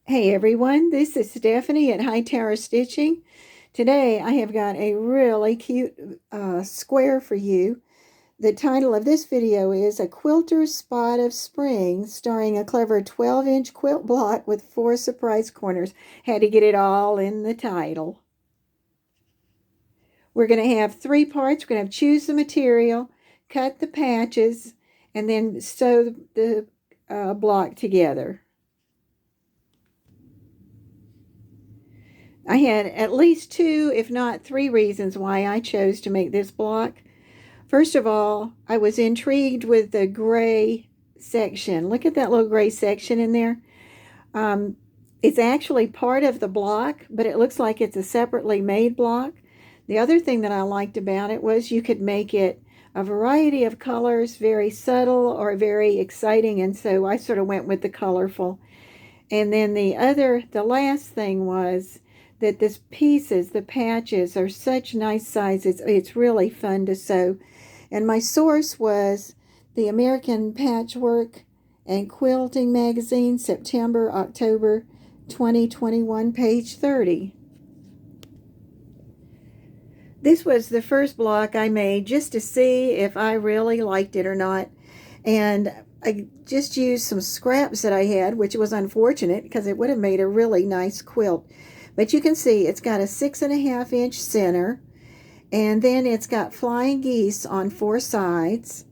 Hey everyone, this is Stephanie at Hightower Stitching. Today I have got a really cute square for you. The title of this video is A Quilter's Spot of Spring, starring a clever 12-inch quilt block with 4 surprise corners. Had to get it all in the title. We're going to have 3 parts. We're going to choose the material, cut the patches, and then sew the block together. I had at least 2, if not 3 reasons why I chose to make this block. First of all, I was intrigued with the gray section. Look at that little gray section in there. It's actually part of the block, but it looks like it's a separately made block. The other thing that I liked about it was you could make it a variety of colors, very subtle or very exciting, and so I sort of went with the colorful. And then the last thing was that the pieces, the patches, are such nice sizes. It's really fun to sew. And my source was the American Patchwork and Quilting magazine, September, October 2021, page 30. This was the first block I made just to see if I really liked it or not. And I just used some scraps that I had, which was unfortunate because it would have made a really nice quilt. But you can see it's got a 6.5-inch center, and then it's got flying geese on 4 sides.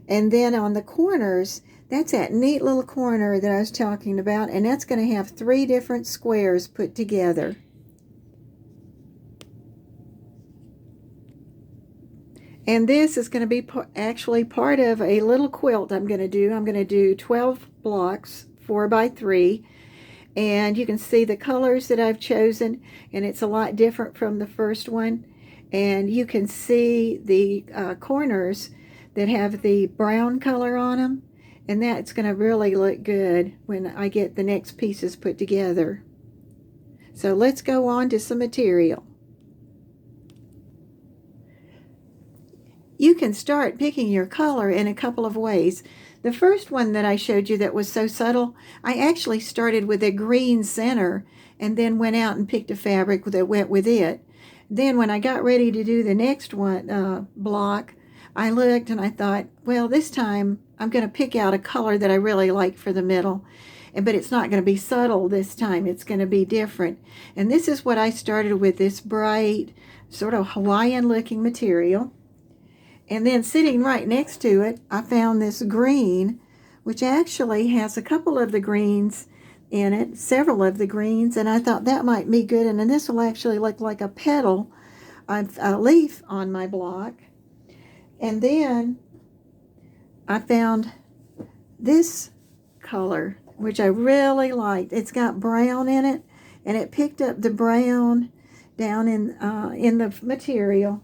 And then on the corners, that's that neat little corner that I was talking about, and that's going to have 3 different squares put together. And this is going to be actually part of a little quilt I'm going to do. I'm going to do 12 blocks, 4 by 3. And you can see the colors that I've chosen, and it's a lot different from the first one. And you can see the corners that have the brown color on them, and that's going to really look good when I get the next pieces put together. So let's go on to some material. You can start picking your color in a couple of ways. The first one that I showed you that was so subtle, I actually started with a green center and then went out and picked a fabric that went with it. Then when I got ready to do the next one block, I looked and I thought, well, this time I'm going to pick out a color that I really like for the middle. But it's not going to be subtle this time. It's going to be different. And this is what I started with, this bright, sort of Hawaiian-looking material. And then sitting right next to it, I found this green, which actually has a couple of the greens in it, several of the greens, and I thought that might be good. And then this will actually look like a petal, a leaf on my block. And then I found this color, which I really liked. It's got brown in it, and it picked up the brown down in the material.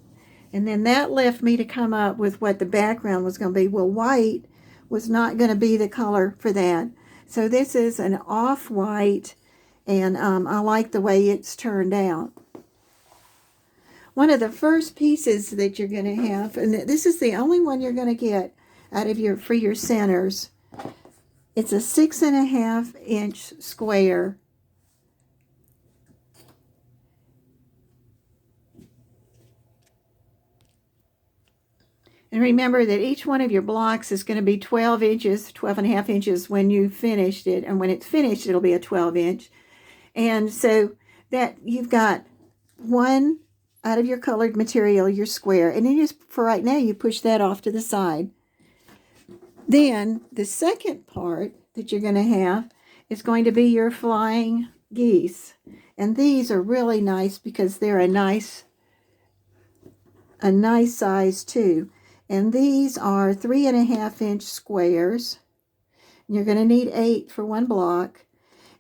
And then that left me to come up with what the background was going to be. Well, white was not going to be the color for that. So this is an off-white, and I like the way it's turned out. One of the first pieces that you're going to have, and this is the only one you're going to get out of for your centers, it's a 6.5-inch square. And remember that each one of your blocks is going to be 12 inches, 12.5 inches when you finished it. And when it's finished, it'll be a 12-inch. And so that you've got one out of your colored material, your square. And then just for right now, you push that off to the side. Then the second part that you're going to have is going to be your flying geese. And these are really nice because they're a nice size too. And these are 3.5-inch squares. You're going to need 8 for one block.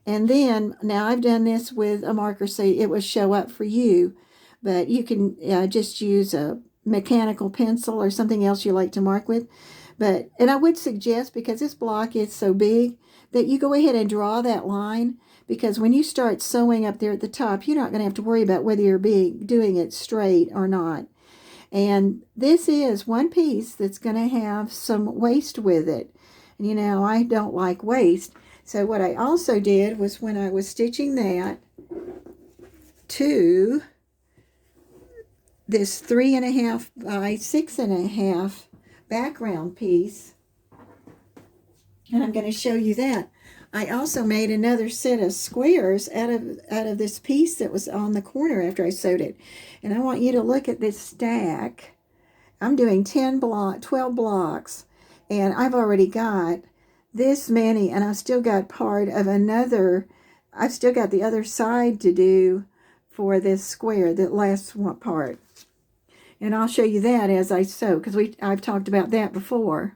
And then, now I've done this with a marker so it will show up for you, but you can just use a mechanical pencil or something else you like to mark with. And I would suggest, because this block is so big, that you go ahead and draw that line, because when you start sewing up there at the top, you're not going to have to worry about whether you're doing it straight or not. And this is one piece that's going to have some waste with it. And, you know, I don't like waste. So what I also did was when I was stitching that to this 3.5 by 6.5 background piece, and I'm going to show you that, I also made another set of squares out of this piece that was on the corner after I sewed it. And I want you to look at this stack. I'm doing 12 blocks, and I've already got this many, and I've still got part of another. I've still got the other side to do for this square, that last one part. And I'll show you that as I sew, because I've talked about that before.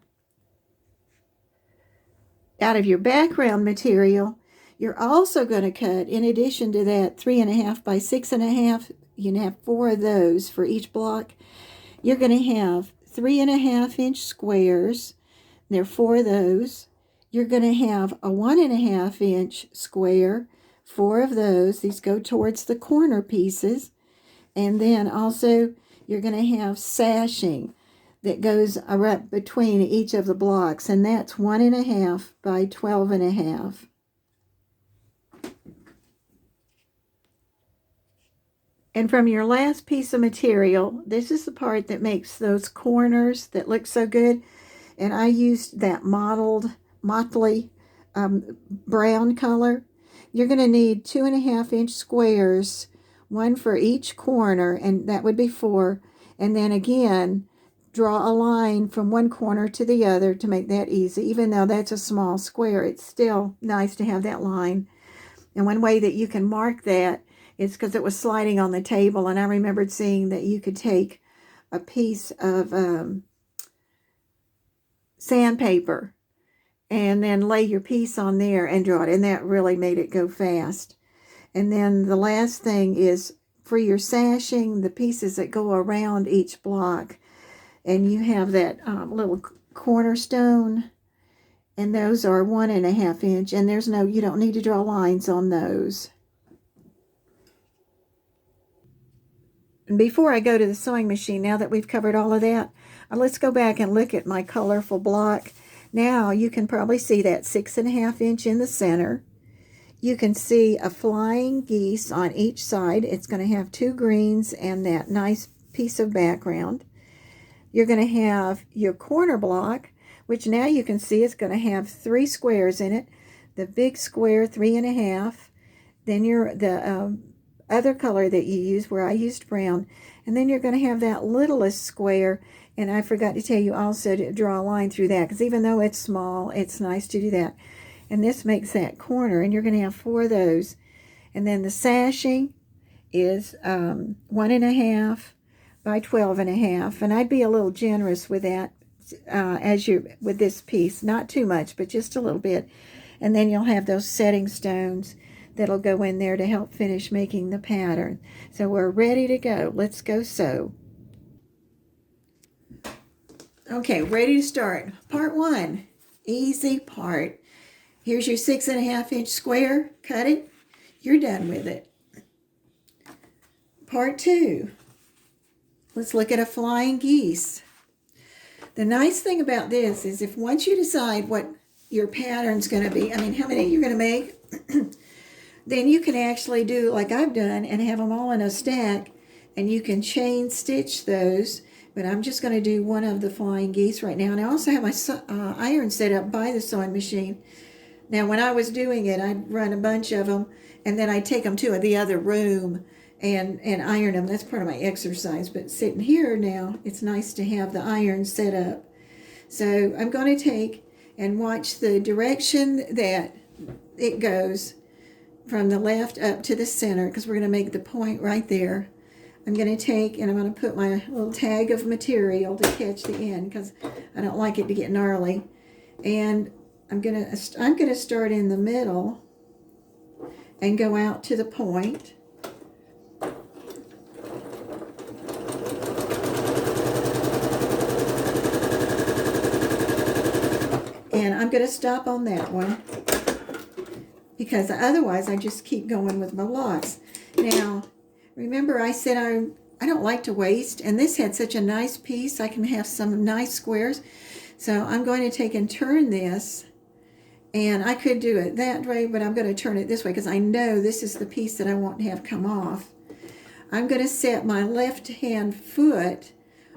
Out of your background material, you're also going to cut, in addition to that 3.5 by 6.5, you can have 4 of those for each block. You're going to have 3.5-inch squares. There are 4 of those. You're going to have a 1.5-inch square, 4 of those. These go towards the corner pieces. And then also you're going to have sashing that goes right between each of the blocks, and that's 1.5 by 12.5. And from your last piece of material, this is the part that makes those corners that look so good. And I used that motley brown color. You're going to need 2.5-inch squares, 1 for each corner, and that would be 4. And then again, draw a line from one corner to the other to make that easy. Even though that's a small square, it's still nice to have that line. And one way that you can mark that is because it was sliding on the table, and I remembered seeing that you could take a piece of sandpaper and then lay your piece on there and draw it, and that really made it go fast. And then the last thing is for your sashing, the pieces that go around each block, and you have that little cornerstone, and those are 1.5 inch, and you don't need to draw lines on those. And before I go to the sewing machine, now that we've covered all of that, let's go back and look at my colorful block. Now you can probably see that 6.5 inch in the center. You can see a flying geese on each side. It's going to have 2 greens and that nice piece of background. You're going to have your corner block, which now you can see is going to have 3 squares in it. The big square, 3.5. Then the other color that you use, where I used brown. And then you're going to have that littlest square. And I forgot to tell you also to draw a line through that, because even though it's small, it's nice to do that. And this makes that corner, and you're going to have 4 of those. And then the sashing is 1.5 by 12.5, and I'd be a little generous with that with this piece, not too much, but just a little bit. And then you'll have those setting stones that'll go in there to help finish making the pattern. So we're ready to go. Let's go sew. Okay, ready to start. Part 1, easy part. Here's your 6.5 inch square. Cut it. You're done with it. Part 2. Let's look at a flying geese. The nice thing about this is if once you decide what your pattern's going to be, how many you're going to make, then you can actually do like I've done and have them all in a stack, and you can chain stitch those. But I'm just going to do one of the flying geese right now. And I also have my iron set up by the sewing machine. Now, when I was doing it, I'd run a bunch of them, and then I'd take them to the other room and iron them. That's part of my exercise. But sitting here now, it's nice to have the iron set up. So I'm going to take and watch the direction that it goes from the left up to the center, because we're going to make the point right there. I'm going to take and I'm going to put my little tag of material to catch the end, because I don't like it to get gnarly. And I'm going to start in the middle and go out to the point. And I'm going to stop on that one, because otherwise I just keep going with my blocks. Now, remember I said I don't like to waste, and this had such a nice piece. I can have some nice squares. So I'm going to take and turn this And I could do it that way, but I'm going to turn it this way because I know this is the piece that I want to have come off. I'm going to set my left hand foot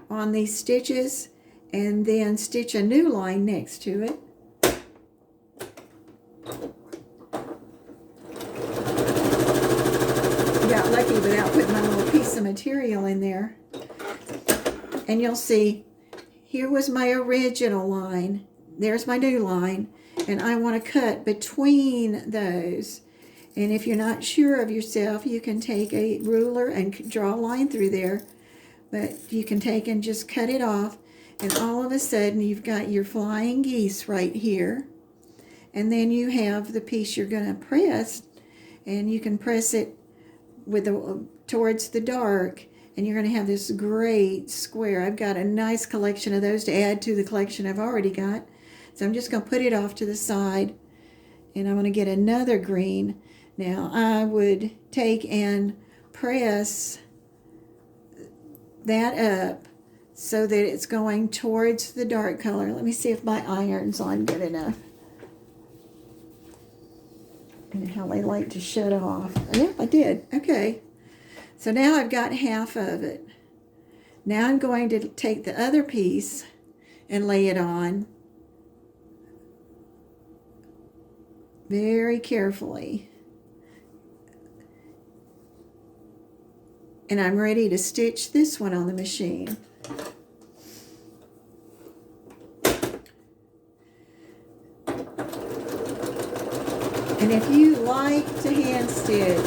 on these stitches and then stitch a new line next to it. Got lucky without putting my little piece of material in there. And you'll see, here was my original line. There's my new line. And I want to cut between those. And if you're not sure of yourself, you can take a ruler and draw a line through there. But you can take and just cut it off. And all of a sudden, you've got your flying geese right here. And then you have the piece you're going to press. And you can press it with towards the dark. And you're going to have this great square. I've got a nice collection of those to add to the collection I've already got. So I'm just going to put it off to the side. And I'm going to get another green. Now I would take and press that up so that it's going towards the dark color. Let me see if my iron's on good enough. And how they like to shut off. Yeah, I did. Okay. So now I've got half of it. Now I'm going to take the other piece and lay it on very carefully. And I'm ready to stitch this one on the machine. And if you like to hand stitch,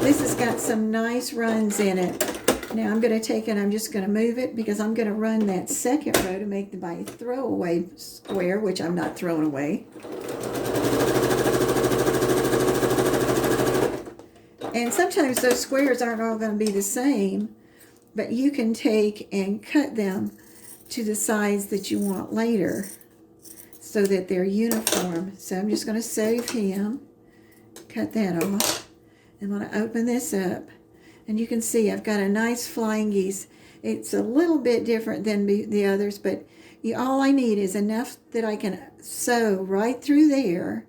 this has got some nice runs in it. Now I'm going to take it, I'm just going to move it because I'm going to run that second row to make my throwaway square, which I'm not throwing away. And sometimes those squares aren't all going to be the same, but you can take and cut them to the size that you want later so that they're uniform. So I'm just going to save him, cut that off. I'm going to open this up, and you can see I've got a nice flying geese. It's a little bit different than the others, but all I need is enough that I can sew right through there.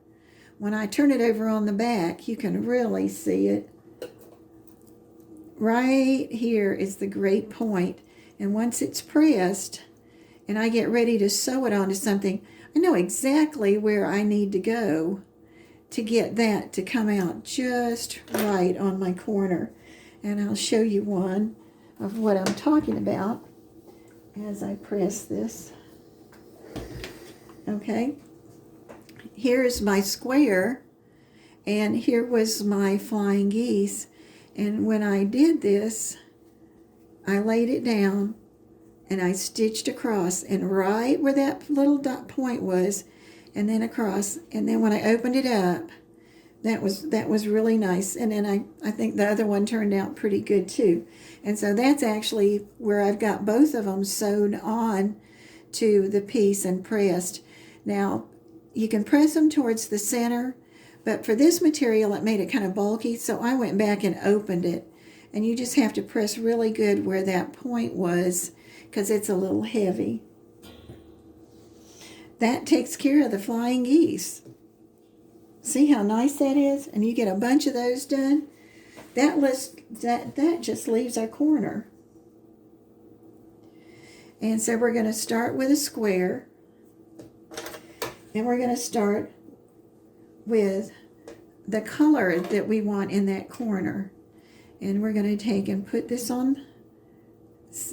When I turn it over on the back, you can really see it. Right here is the great point. And once it's pressed and I get ready to sew it onto something, I know exactly where I need to go to get that to come out just right on my corner. And I'll show you one of what I'm talking about as I press this. Okay. Here's my square, and here was my flying geese. And when I did this, I laid it down and I stitched across, and right where that little dot point was, and then across. And then when I opened it up, that was really nice. And then I think the other one turned out pretty good too. And so that's actually where I've got both of them sewn on to the piece and pressed. Now, you can press them towards the center, but for this material, it made it kind of bulky, so I went back and opened it. And you just have to press really good where that point was, because it's a little heavy. That takes care of the flying geese. See how nice that is? And you get a bunch of those done. That just leaves our corner. And so we're going to start with a square. And we're going to start with the color that we want in that corner. And we're going to take and put this on.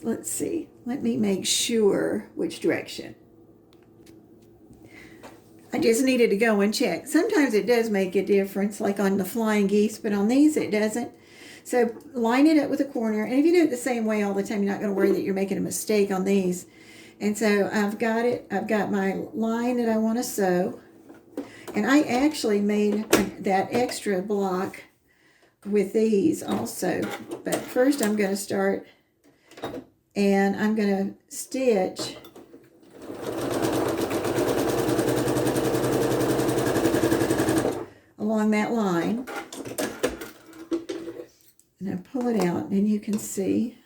Let's see. Let me make sure which direction. I just needed to go and check. Sometimes it does make a difference, like on the flying geese, but on these it doesn't. So line it up with a corner. And if you do it the same way all the time, you're not going to worry that you're making a mistake on these. And so I've got it. I've got my line that I want to sew. And I actually made that extra block with these also. But first I'm going to start, and I'm going to stitch along that line. And I pull it out, and you can see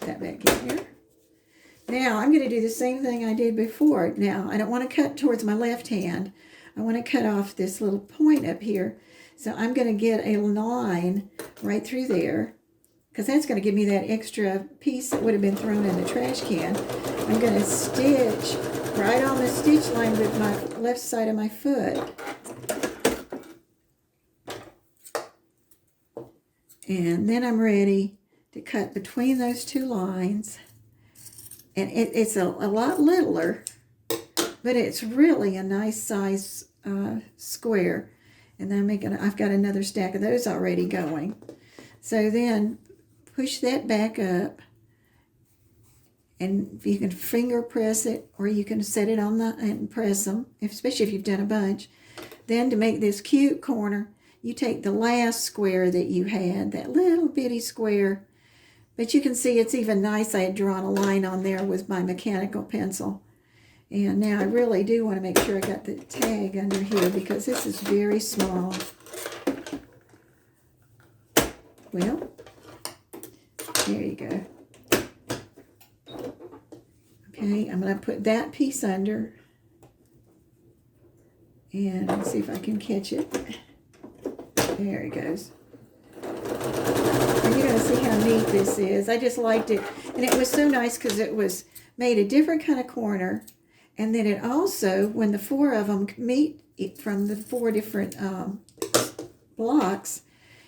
that back in here. Now I'm going to do the same thing I did before. Now I don't want to cut towards my left hand. I want to cut off this little point up here. So I'm going to get a line right through there, because that's going to give me that extra piece that would have been thrown in the trash can. I'm going to stitch right on the stitch line with my left side of my foot. And then I'm ready to cut between those two lines. And it's a lot littler, but it's really a nice size square. And then I've got another stack of those already going. So then push that back up, and you can finger press it, or you can set it on and press them, especially if you've done a bunch. Then to make this cute corner, you take the last square that you had, that little bitty square, but you can see it's even nice. I had drawn a line on there with my mechanical pencil. And now I really do want to make sure I got the tag under here, because this is very small. Well, there you go. Okay, I'm going to put that piece under, and let's see if I can catch it. There it goes. And you're going to see how neat this is. I just liked it. And it was so nice because it was made a different kind of corner. And then it also, when the four of them meet from the four different blocks,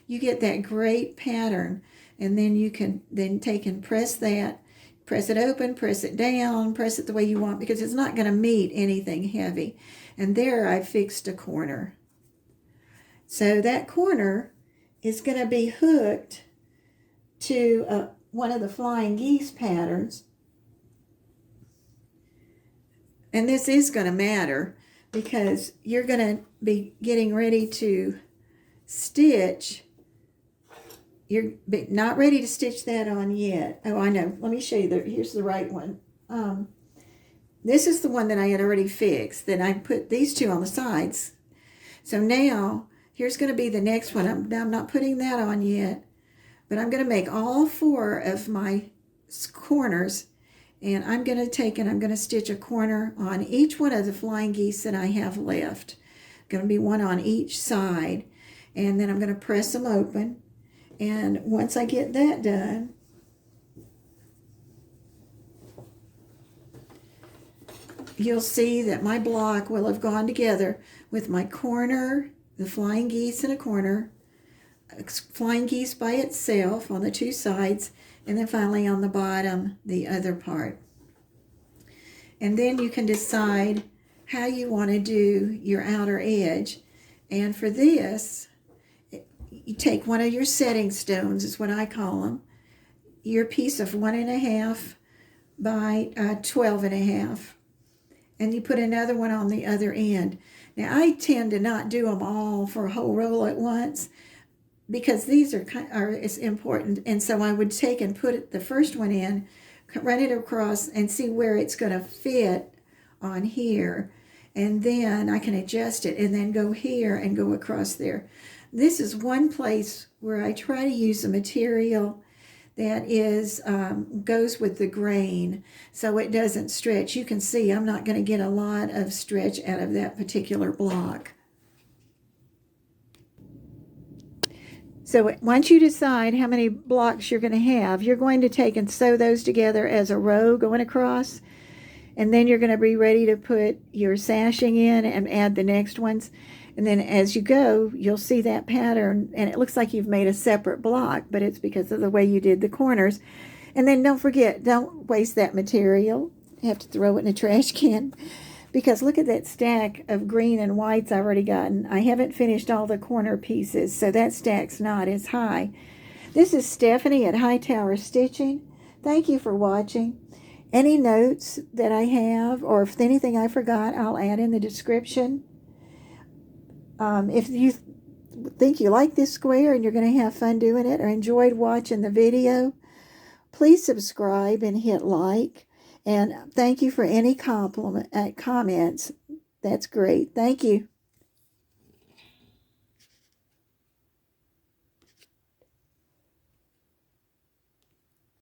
you get that great pattern. And then you can then take and press that. Press it open, press it down, press it the way you want, because it's not going to meet anything heavy. And there I fixed a corner. So that corner is going to be hooked to one of the flying geese patterns. And this is going to matter, because you're going to be getting ready to stitch. You're not ready to stitch that on yet. Oh, I know. Let me show you. Here's the right one. This is the one that I had already fixed. Then I put these two on the sides. So now, here's going to be the next one. I'm not putting that on yet, but I'm going to make all four of my corners, and I'm going to take and I'm going to stitch a corner on each one of the flying geese that I have left. Going to be one on each side, and then I'm going to press them open. And once I get that done, you'll see that my block will have gone together with my corner, the flying geese in a corner, flying geese by itself on the two sides, and then finally on the bottom, the other part. And then you can decide how you want to do your outer edge. And for this, you take one of your setting stones, is what I call them, your piece of 1.5 by 12.5, and you put another one on the other end. Now I tend to not do them all for a whole roll at once, because these is important, and so I would take and put the first one in, run it across, and see where it's going to fit on here, and then I can adjust it, and then go here and go across there. This is one place where I try to use a material that is goes with the grain, so it doesn't stretch. You can see I'm not going to get a lot of stretch out of that particular block. So once you decide how many blocks you're going to have, you're going to take and sew those together as a row going across, and then you're going to be ready to put your sashing in and add the next ones. And then as you go, you'll see that pattern, and it looks like you've made a separate block, but it's because of the way you did the corners. And then don't forget, don't waste that material. You have to throw it in a trash can, because look at that stack of green and whites I've already gotten. I haven't finished all the corner pieces, so that stack's not as high. This is Stephanie at Hightower Stitching. Thank you for watching. Any notes that I have, or if anything I forgot, I'll add in the description. If you think you like this square and you're going to have fun doing it, or enjoyed watching the video, please subscribe and hit like. And thank you for any comments. That's great. Thank you.